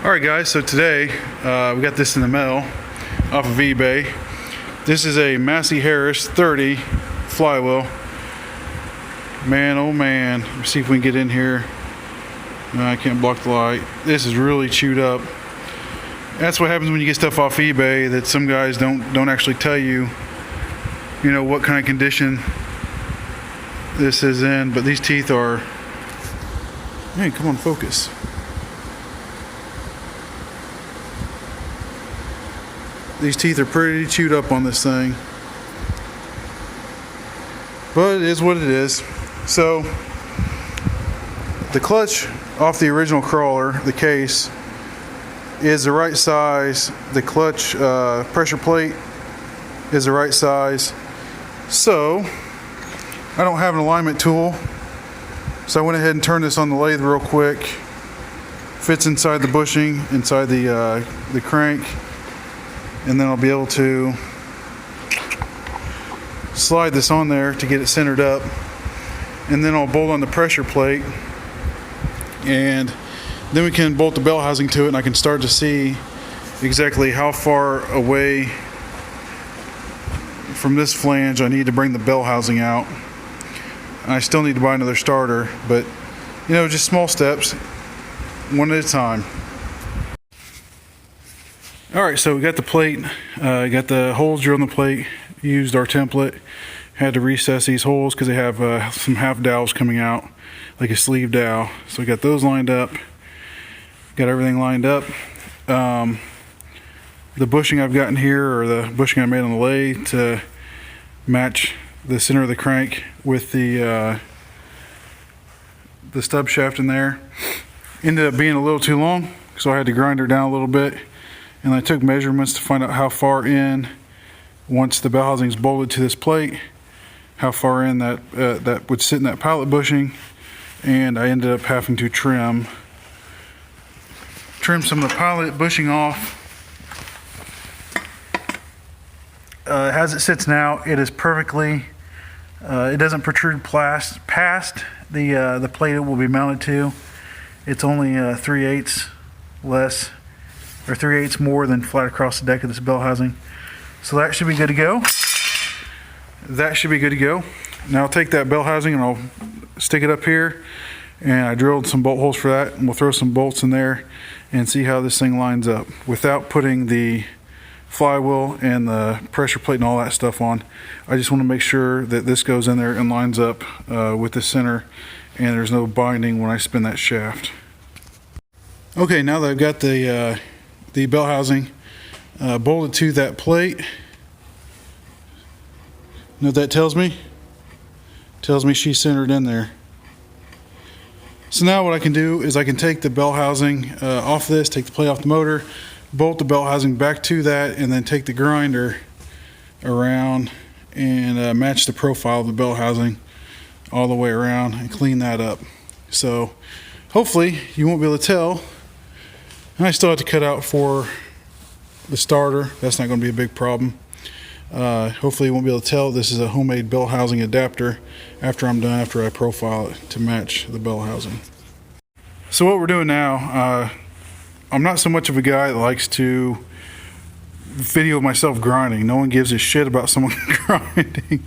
Alright guys, so today we got this in the mail off of eBay. This is a Massey Harris 30 flywheel. Man, oh man. Let's see if we can get in here. No, I can't block the light. This is really chewed up. That's what happens when you get stuff off eBay, that some guys don't actually tell you, what kind of condition this is in. But these teeth are, man, come on, focus. These teeth are pretty chewed up on this thing, but it is what it is. So the clutch off the original crawler, the case, is the right size. The clutch pressure plate is the right size. So I don't have an alignment tool, so I went ahead and turned this on the lathe real quick. Fits inside the bushing, inside the crank. And then I'll be able to slide this on there to get it centered up. And then I'll bolt on the pressure plate. And then we can bolt the bell housing to it, and I can start to see exactly how far away from this flange I need to bring the bell housing out. And I still need to buy another starter, but just small steps, one at a time. Alright, so we got the plate, got the holes drilled in the plate, used our template, had to recess these holes because they have some half dowels coming out, like a sleeve dowel. So we got those lined up, got everything lined up. The bushing I've gotten here, or the bushing I made on the lathe to match the center of the crank with the stub shaft in there, ended up being a little too long, so I had to grind her down a little bit. And I took measurements to find out how far in, once the bell housing is bolted to this plate, how far in that would sit in that pallet bushing. And I ended up having to trim some of the pallet bushing off. As it sits now, it is perfectly, it doesn't protrude past the plate it will be mounted to. It's only 3/8 less, or 3/8 more than flat across the deck of this bell housing. So that should be good to go. That should be good to go. Now I'll take that bell housing and I'll stick it up here, and I drilled some bolt holes for that, and we'll throw some bolts in there and see how this thing lines up without putting the flywheel and the pressure plate and all that stuff on. I just want to make sure that this goes in there and lines up with the center, and there's no binding when I spin that shaft. Okay, now that I've got the bell housing bolted to that plate, know what that tells me? Tells me she's centered in there. So now what I can do is I can take the bell housing off this, take the plate off the motor, bolt the bell housing back to that, and then take the grinder around and match the profile of the bell housing all the way around and clean that up. So hopefully you won't be able to tell. I still have to cut out for the starter. That's not going to be a big problem. Hopefully you won't be able to tell this is a homemade bell housing adapter after I'm done, after I profile it to match the bell housing. So what we're doing now, I'm not so much of a guy that likes to video myself grinding. No one gives a shit about someone grinding.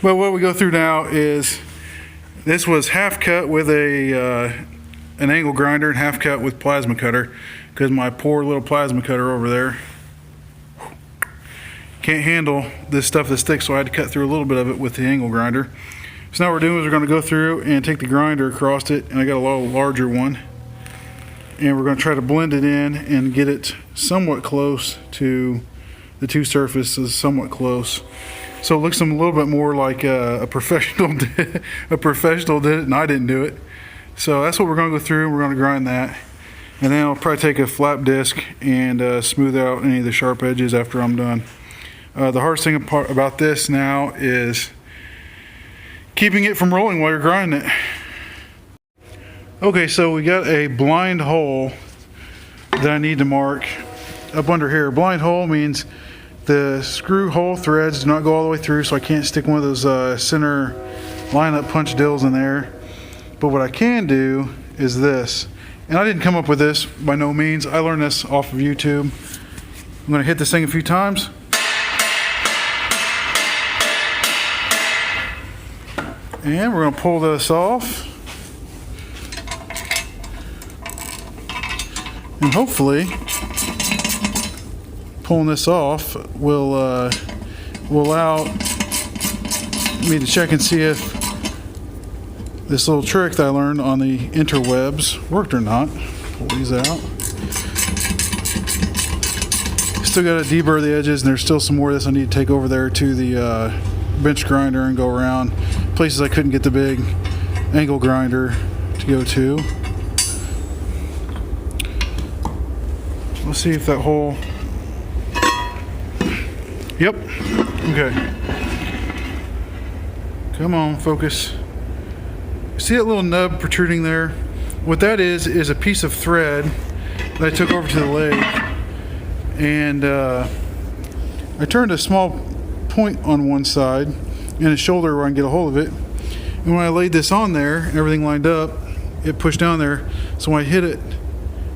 But what we go through now is, this was half cut with an angle grinder and half cut with plasma cutter, because my poor little plasma cutter over there can't handle this stuff that sticks, so I had to cut through a little bit of it with the angle grinder. So now what we're doing is we're going to go through and take the grinder across it, and I got a little larger one, and we're going to try to blend it in and get it somewhat close to the two surfaces, somewhat close, so it looks a little bit more like a professional did, a professional did it, and I didn't do it. So that's what we're going to go through, and we're going to grind that. And then I'll probably take a flap disc and smooth out any of the sharp edges after I'm done. The hardest thing about this now is keeping it from rolling while you're grinding it. Okay, so we got a blind hole that I need to mark up under here. Blind hole means the screw hole threads do not go all the way through, so I can't stick one of those center line-up punch dills in there. But what I can do is this, And I didn't come up with this by no means. I learned this off of YouTube. I'm going to hit this thing a few times. And we're going to pull this off. And hopefully, pulling this off will allow me to check and see if this little trick that I learned on the interwebs worked or not. Pull these out. Still got to deburr the edges, and there's still some more of this I need to take over there to the bench grinder and go around places I couldn't get the big angle grinder to go to. Let's see if that hole. Yep. Okay. Come on, focus. See that little nub protruding there? What that is a piece of thread that I took over to the lathe, and I turned a small point on one side and a shoulder where I can get a hold of it. And when I laid this on there and everything lined up, it pushed down there. So when I hit it,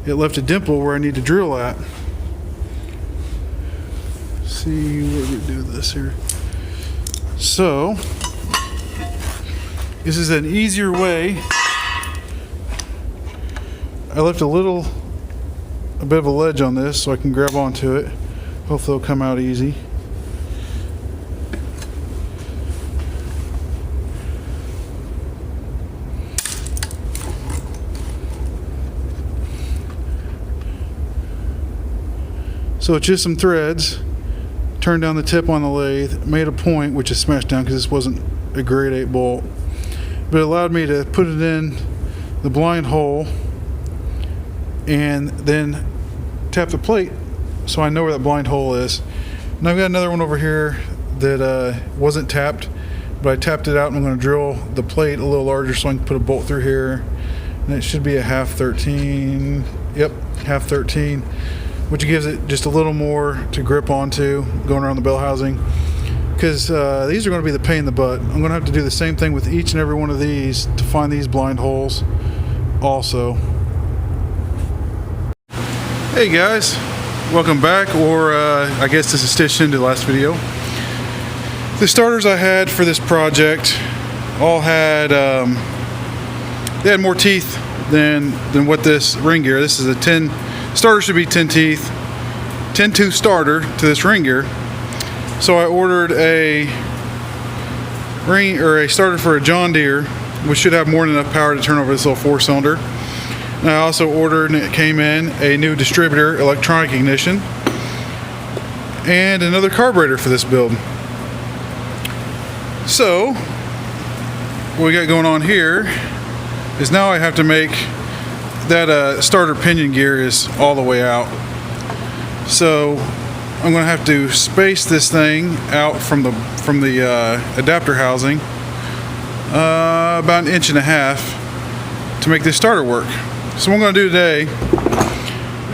it left a dimple where I need to drill at. Let's see what we do this here. So this is an easier way. I left a bit of a ledge on this so I can grab onto it. Hopefully it'll come out easy. So it's just some threads. Turned down the tip on the lathe, made a point, which is smashed down because this wasn't a grade 8 bolt, but it allowed me to put it in the blind hole and then tap the plate so I know where that blind hole is. And I've got another one over here that wasn't tapped, but I tapped it out, and I'm going to drill the plate a little larger so I can put a bolt through here, and it should be a half 13. Yep, half 13, which gives it just a little more to grip onto going around the bell housing, because these are going to be the pain in the butt. I'm going to have to do the same thing with each and every one of these to find these blind holes also. Hey guys, welcome back, or I guess this is stitched into the last video. The starters I had for this project all had, they had more teeth than what this ring gear. This is a 10, starter should be 10 teeth, 10 tooth starter to this ring gear. So I ordered a ring, or a starter for a John Deere, which should have more than enough power to turn over this little 4-cylinder. And I also ordered, and it came in, a new distributor, electronic ignition, and another carburetor for this build. So what we got going on here is now I have to make that starter pinion gear is all the way out. So I'm going to have to space this thing out from the adapter housing about 1.5 inches to make this starter work. So what I'm going to do today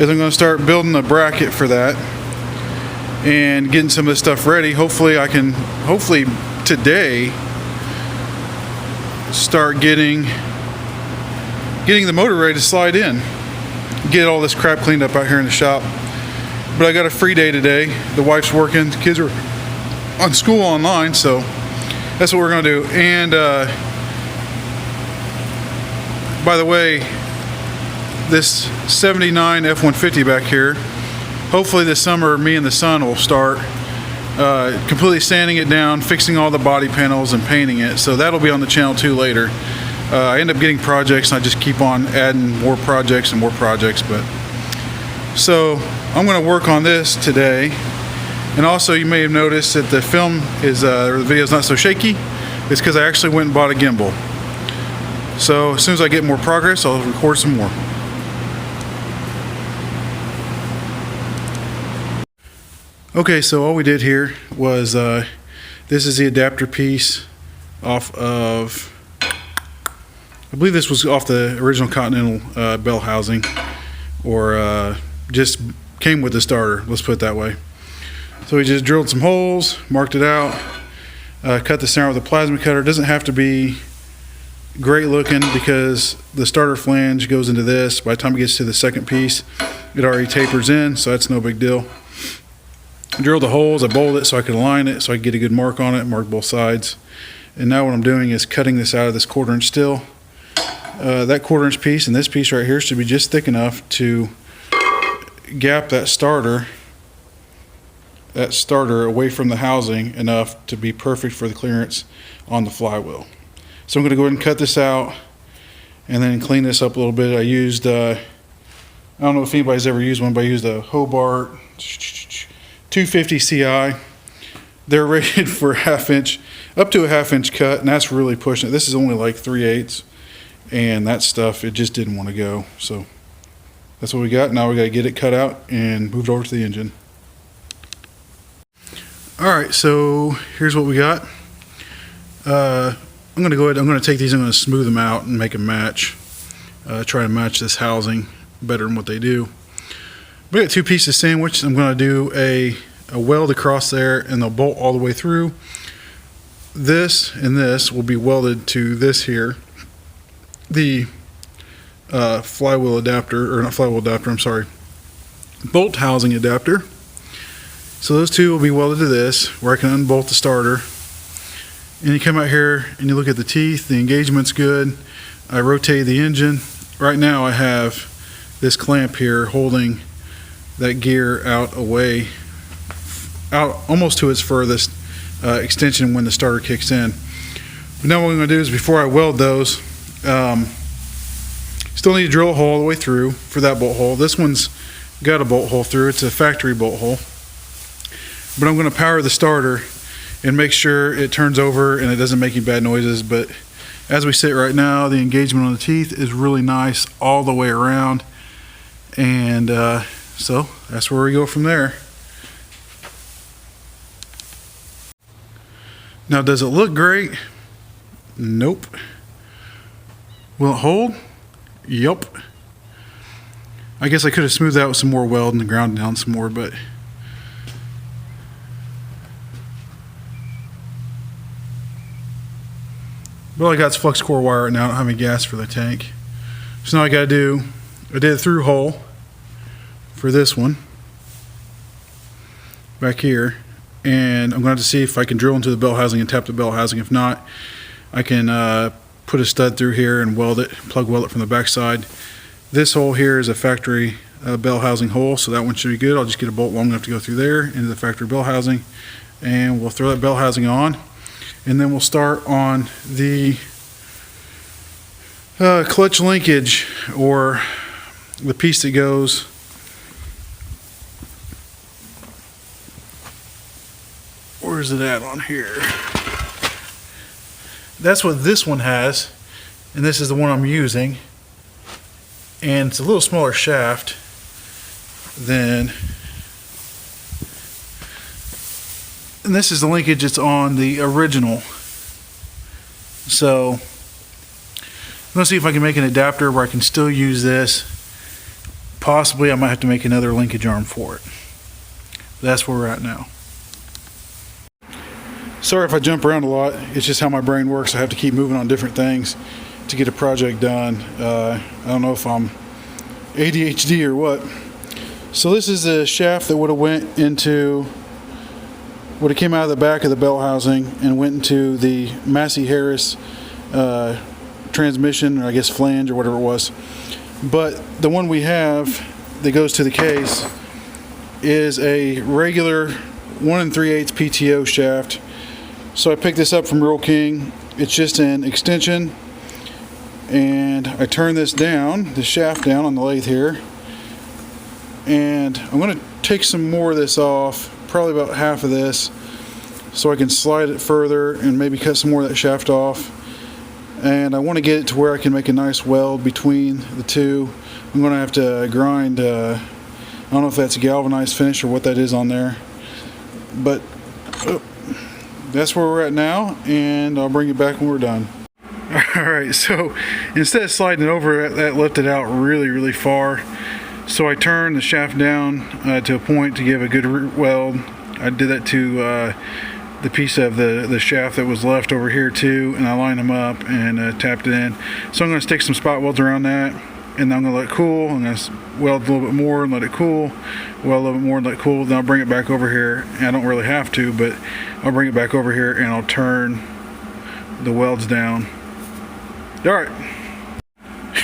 is I'm going to start building a bracket for that and getting some of this stuff ready. Hopefully today start getting the motor ready to slide in, get all this crap cleaned up out here in the shop. But I got a free day today. The wife's working, the kids are on school online, so that's what we're going to do. And by the way, this 79 F-150 back here, hopefully this summer me and the son will start completely sanding it down, fixing all the body panels and painting it. So that'll be on the channel too later. I end up getting projects, and I just keep on adding more projects and more projects. But so I'm going to work on this today. And also, you may have noticed that the film is, or the video is not so shaky. It's because I actually went and bought a gimbal. So as soon as I get more progress, I'll record some more. Okay, so all we did here was, this is the adapter piece off of, I believe this was off the original Continental bell housing, or just came with the starter, let's put it that way. So we just drilled some holes, marked it out, cut the center with a plasma cutter. It doesn't have to be Great looking because the starter flange goes into this. By the time it gets to the second piece, it already tapers in, so that's no big deal. I drilled the holes, I bolted it so I could align it, so I could get a good mark on it, mark both sides. And now what I'm doing is cutting this out of this 1/4 inch steel. That 1/4 inch piece and this piece right here should be just thick enough to gap that starter away from the housing enough to be perfect for the clearance on the flywheel. So I'm going to go ahead and cut this out and then clean this up a little bit. I used, I don't know if anybody's ever used one, but I used a Hobart 250 CI. They're rated for up to a 1/2 inch cut, and that's really pushing it. This is only like 3/8, and that stuff, it just didn't want to go. So that's what we got. Now we got to get it cut out and moved over to the engine. All right, so here's what we got. I'm going to go ahead, I'm going to take these, I'm going to smooth them out and make them match. Try to match this housing better than what they do. We got 2 pieces sandwiched. I'm going to do a weld across there, and they'll bolt all the way through. This and this will be welded to this here, the flywheel adapter, or not flywheel adapter, I'm sorry, bolt housing adapter. So those 2 will be welded to this, where I can unbolt the starter. And you come out here and you look at the teeth, the engagement's good. I rotate the engine. Right now I have this clamp here holding that gear out almost to its furthest extension when the starter kicks in. But now what I'm going to do is, before I weld those, still need to drill a hole all the way through for that bolt hole. This one's got a bolt hole through. It's a factory bolt hole. But I'm going to power the starter and make sure it turns over and it doesn't make any bad noises. But as we sit right now, the engagement on the teeth is really nice all the way around. And so that's where we go from there. Now, does it look great? Nope. Will it hold? Yup. I guess I could have smoothed out with some more weld and ground down some more, but all I got is flux core wire right now. I don't have any gas for the tank. So now I got to do, I did a through hole for this one back here, and I'm going to have to see if I can drill into the bell housing and tap the bell housing. If not, I can put a stud through here and weld it, plug weld it from the back side. This hole here is a factory bell housing hole, so that one should be good. I'll just get a bolt long enough to go through there into the factory bell housing, and we'll throw that bell housing on. And then we'll start on the clutch linkage, or the piece that goes where is it at on here? That's what this one has, and this is the one I'm using, and it's a little smaller shaft than, and this is the linkage that's on the original. So I'm going to see if I can make an adapter where I can still use this. Possibly I might have to make another linkage arm for it. That's where we're at now. Sorry if I jump around a lot. It's just how my brain works. I have to keep moving on different things to get a project done. I don't know if I'm ADHD or what. So this is the shaft that would have came out of the back of the bell housing and went into the Massey Harris transmission, or I guess flange or whatever it was. But the one we have that goes to the case is a regular 1 3/8 PTO shaft. So I picked this up from Rural King. It's just an extension, and I turn this down, the shaft down on the lathe here, and I'm going to take some more of this off, probably about half of this, so I can slide it further and maybe cut some more of that shaft off. And I want to get it to where I can make a nice weld between the two. I'm going to have to grind, I don't know if that's a galvanized finish or what that is on there, but that's where we're at now, and I'll bring it back when we're done. Alright, so instead of sliding it over, that lifted out really, really far. So I turned the shaft down to a point to give a good root weld. I did that to the piece of the shaft that was left over here too, and I lined them up and tapped it in. So I'm going to stick some spot welds around that, and then I'm going to let it cool. I'm going to weld a little bit more and let it cool, weld a little bit more and let it cool. Then I'll bring it back over here, and I don't really have to, but I'll bring it back over here and I'll turn the welds down. All right.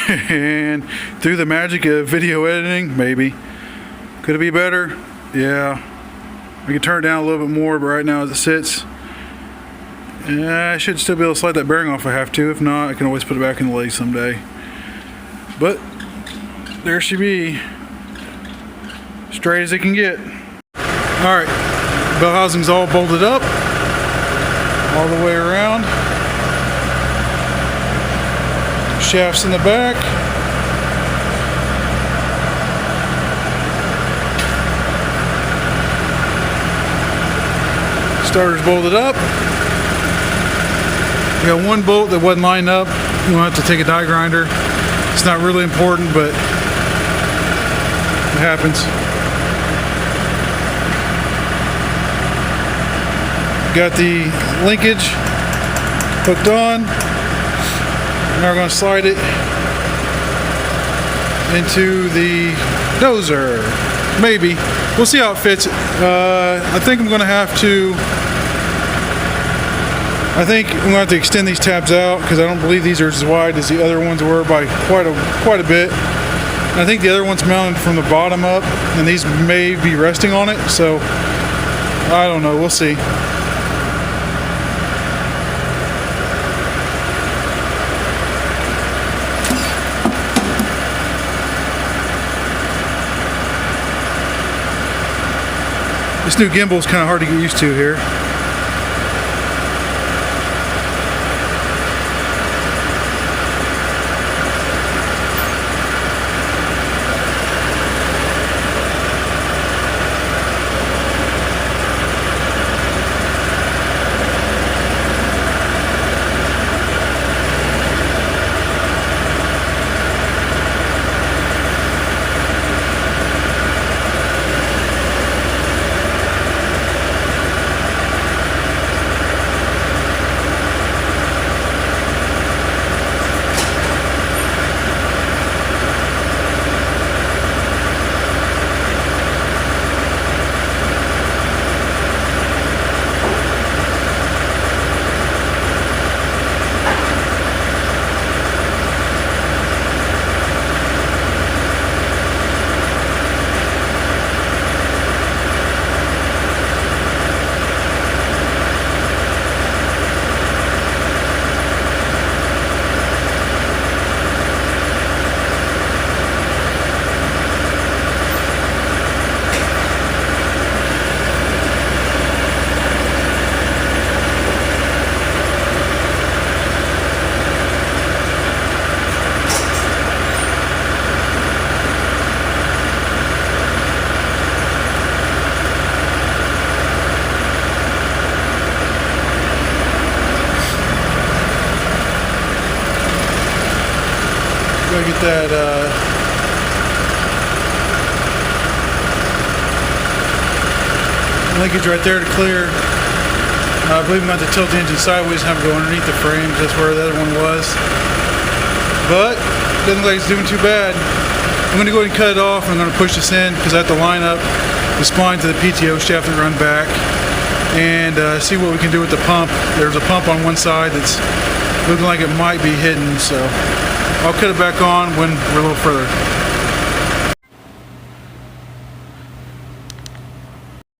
And through the magic of video editing, maybe. Could it be better? Yeah. I can turn it down a little bit more, but right now as it sits, I should still be able to slide that bearing off if I have to. If not, I can always put it back in the lathe someday. But there she be. Straight as it can get. Alright, bell housing's all bolted up. All the way around. Shafts in the back. Starter's bolted up. We got one bolt that wasn't lined up. We'll have to take a die grinder. It's not really important, but it happens. Got the linkage hooked on. Now we're going to slide it into the dozer. Maybe. We'll see how it fits. I think I'm going to have to extend these tabs out because I don't believe these are as wide as the other ones were by quite a bit. And I think the other one's mounted from the bottom up, and these may be resting on it. So I don't know. We'll see. This new gimbal is kind of hard to get used to here. Gotta get that linkage right there to clear. I believe I'm going to tilt the engine sideways and have it go underneath the frame. That's where the other one was. But it doesn't look like it's doing too bad. I'm going to go ahead and cut it off. I'm going to push this in because I have to line up the spline to the PTO shaft and run back and see what we can do with the pump. There's a pump on one side that's looking like it might be hidden, so I'll cut it back on when we're a little further.